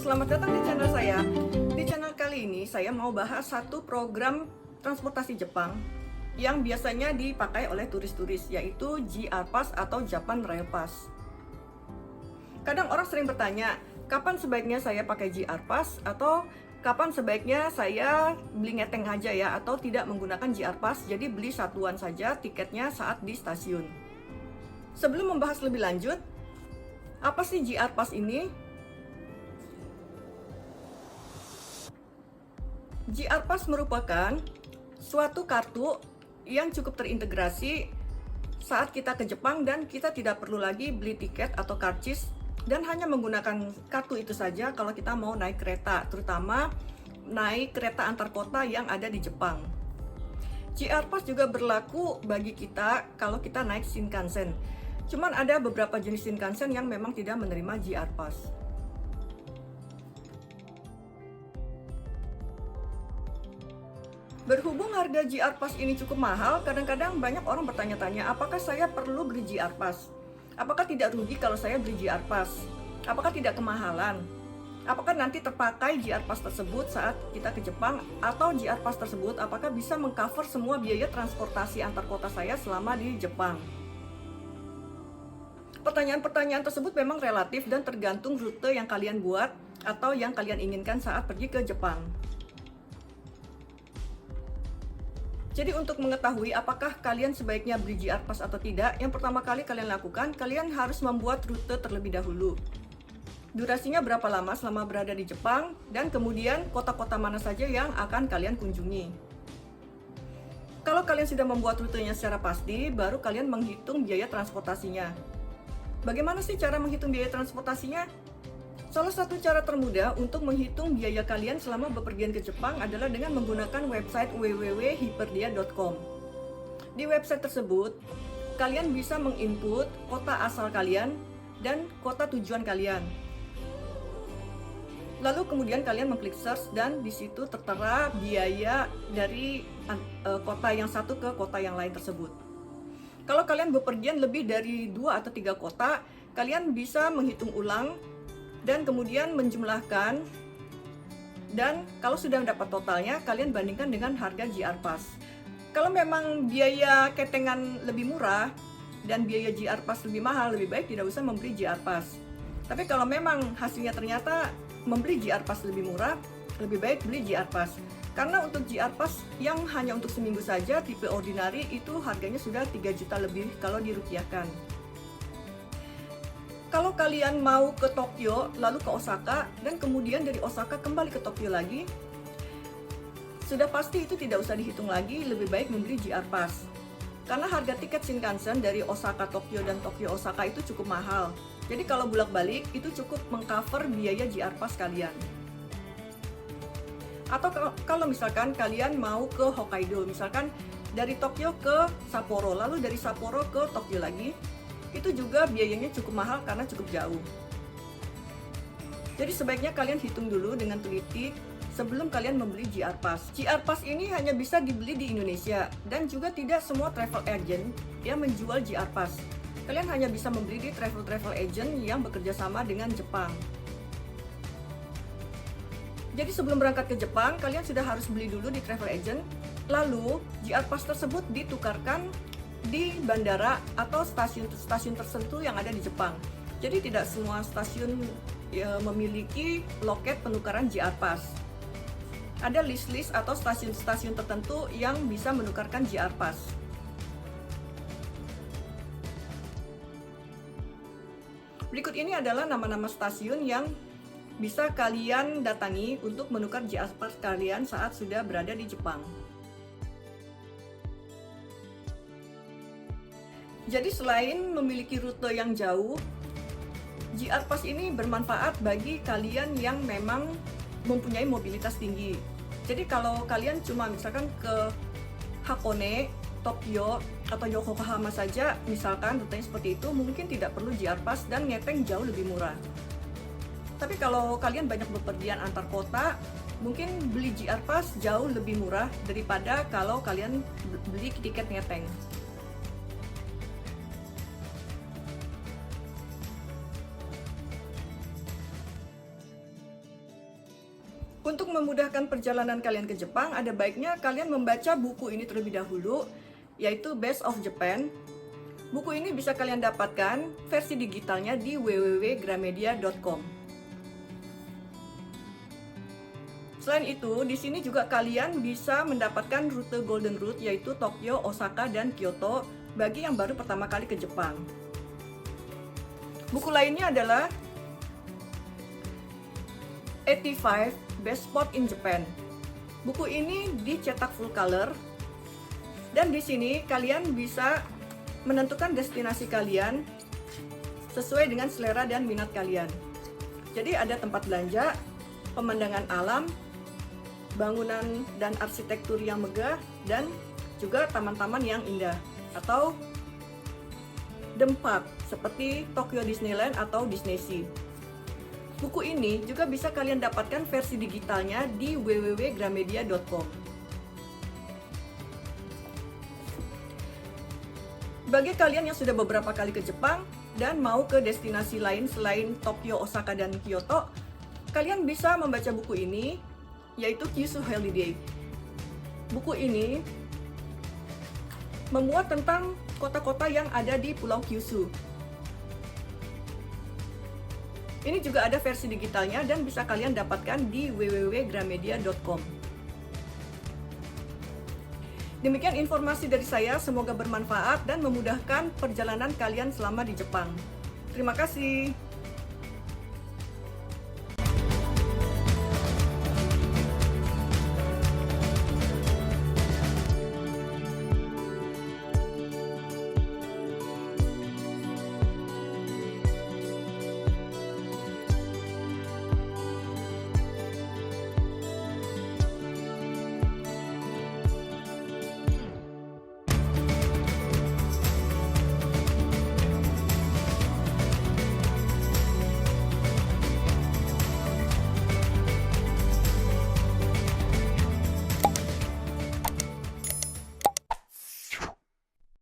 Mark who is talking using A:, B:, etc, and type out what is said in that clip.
A: selamat datang di channel saya. Di channel kali ini saya mau bahas satu program transportasi Jepang yang biasanya dipakai oleh turis-turis, yaitu JR Pass atau Japan Rail Pass. Kadang orang sering bertanya, kapan sebaiknya saya pakai JR Pass atau kapan sebaiknya saya beli ngeteng aja ya, atau tidak menggunakan JR Pass, jadi beli satuan saja tiketnya saat di stasiun. Sebelum membahas lebih lanjut, apa sih JR Pass ini? JR Pass merupakan suatu kartu yang cukup terintegrasi saat kita ke Jepang dan kita tidak perlu lagi beli tiket atau karcis dan hanya menggunakan kartu itu saja kalau kita mau naik kereta, terutama naik kereta antar kota yang ada di Jepang. JR Pass juga berlaku bagi kita kalau kita naik Shinkansen. Cuman ada beberapa jenis Shinkansen yang memang tidak menerima JR Pass. Berhubung harga JR Pass ini cukup mahal, kadang-kadang banyak orang bertanya-tanya, apakah saya perlu beli JR Pass? Apakah tidak rugi kalau saya beli JR Pass? Apakah tidak kemahalan? Apakah nanti terpakai JR Pass tersebut saat kita ke Jepang? Atau JR Pass tersebut apakah bisa mengcover semua biaya transportasi antar kota saya selama di Jepang? Pertanyaan-pertanyaan tersebut memang relatif dan tergantung rute yang kalian buat atau yang kalian inginkan saat pergi ke Jepang. Jadi untuk mengetahui apakah kalian sebaiknya beli JR Pass atau tidak, yang pertama kali kalian lakukan, kalian harus membuat rute terlebih dahulu. Durasinya berapa lama selama berada di Jepang, dan kemudian kota-kota mana saja yang akan kalian kunjungi. Kalau kalian sudah membuat rutenya secara pasti, baru kalian menghitung biaya transportasinya. Bagaimana sih cara menghitung biaya transportasinya? Salah satu cara termudah untuk menghitung biaya kalian selama bepergian ke Jepang adalah dengan menggunakan website www.hyperdia.com. Di website tersebut, kalian bisa menginput kota asal kalian dan kota tujuan kalian. Lalu kemudian kalian mengklik search dan di situ tertera biaya dari kota yang satu ke kota yang lain tersebut. Kalau kalian bepergian lebih dari 2 atau 3 kota, kalian bisa menghitung ulang dan kemudian menjumlahkan, dan kalau sudah dapat totalnya, kalian bandingkan dengan harga JR Pass. Kalau memang biaya ketengan lebih murah dan biaya JR Pass lebih mahal, lebih baik tidak usah membeli JR Pass. Tapi kalau memang hasilnya ternyata membeli JR Pass lebih murah, lebih baik beli JR Pass. Karena untuk JR Pass yang hanya untuk seminggu saja, tipe ordinary itu harganya sudah 3 juta lebih kalau dirupiahkan. Kalau kalian mau ke Tokyo, lalu ke Osaka, dan kemudian dari Osaka kembali ke Tokyo lagi, sudah pasti itu tidak usah dihitung lagi, lebih baik membeli JR Pass. Karena harga tiket Shinkansen dari Osaka Tokyo dan Tokyo Osaka itu cukup mahal. Jadi kalau bolak-balik itu cukup mengcover biaya JR Pass kalian. Atau kalau misalkan kalian mau ke Hokkaido, misalkan dari Tokyo ke Sapporo, lalu dari Sapporo ke Tokyo lagi, itu juga biayanya cukup mahal karena cukup jauh. Jadi sebaiknya kalian hitung dulu dengan teliti sebelum kalian membeli JR Pass. JR Pass ini hanya bisa dibeli di Indonesia dan juga tidak semua travel agent yang menjual JR Pass. Kalian hanya bisa membeli di travel agent yang bekerja sama dengan Jepang. Jadi sebelum berangkat ke Jepang, kalian sudah harus beli dulu di travel agent. Lalu JR Pass tersebut ditukarkan di bandara atau stasiun tertentu yang ada di Jepang. Jadi tidak semua stasiun memiliki loket penukaran JR Pass. Ada list-list atau stasiun-stasiun tertentu yang bisa menukarkan JR Pass. Berikut ini adalah nama-nama stasiun yang bisa kalian datangi untuk menukar JR Pass kalian saat sudah berada di Jepang. Jadi selain memiliki rute yang jauh, JR Pass ini bermanfaat bagi kalian yang memang mempunyai mobilitas tinggi. Jadi kalau kalian cuma misalkan ke Hakone, Tokyo, atau Yokohama saja, misalkan rutenya seperti itu, mungkin tidak perlu JR Pass dan ngeteng jauh lebih murah. Tapi kalau kalian banyak bepergian antar kota, mungkin beli JR Pass jauh lebih murah daripada kalau kalian beli tiket ngeteng. memudahkan perjalanan kalian ke Jepang, ada baiknya kalian membaca buku ini terlebih dahulu, yaitu Best of Japan. Buku ini bisa kalian dapatkan versi digitalnya di www.gramedia.com. Selain itu, di sini juga kalian bisa mendapatkan rute Golden Route, yaitu Tokyo, Osaka, dan Kyoto bagi yang baru pertama kali ke Jepang. Buku lainnya adalah 85 Best Spot in Japan. Buku ini dicetak full color, dan di sini kalian bisa menentukan destinasi kalian sesuai dengan selera dan minat kalian. Jadi ada tempat belanja, pemandangan alam, bangunan dan arsitektur yang megah, dan juga taman-taman yang indah atau theme park seperti Tokyo Disneyland atau Disneysea. Buku ini juga bisa kalian dapatkan versi digitalnya di www.gramedia.com. Bagi kalian yang sudah beberapa kali ke Jepang dan mau ke destinasi lain selain Tokyo, Osaka, dan Kyoto, kalian bisa membaca buku ini, yaitu Kyushu Holiday. Buku ini memuat tentang kota-kota yang ada di Pulau Kyushu. Ini juga ada versi digitalnya dan bisa kalian dapatkan di www.gramedia.com. Demikian informasi dari saya, semoga bermanfaat dan memudahkan perjalanan kalian selama di Jepang. Terima kasih.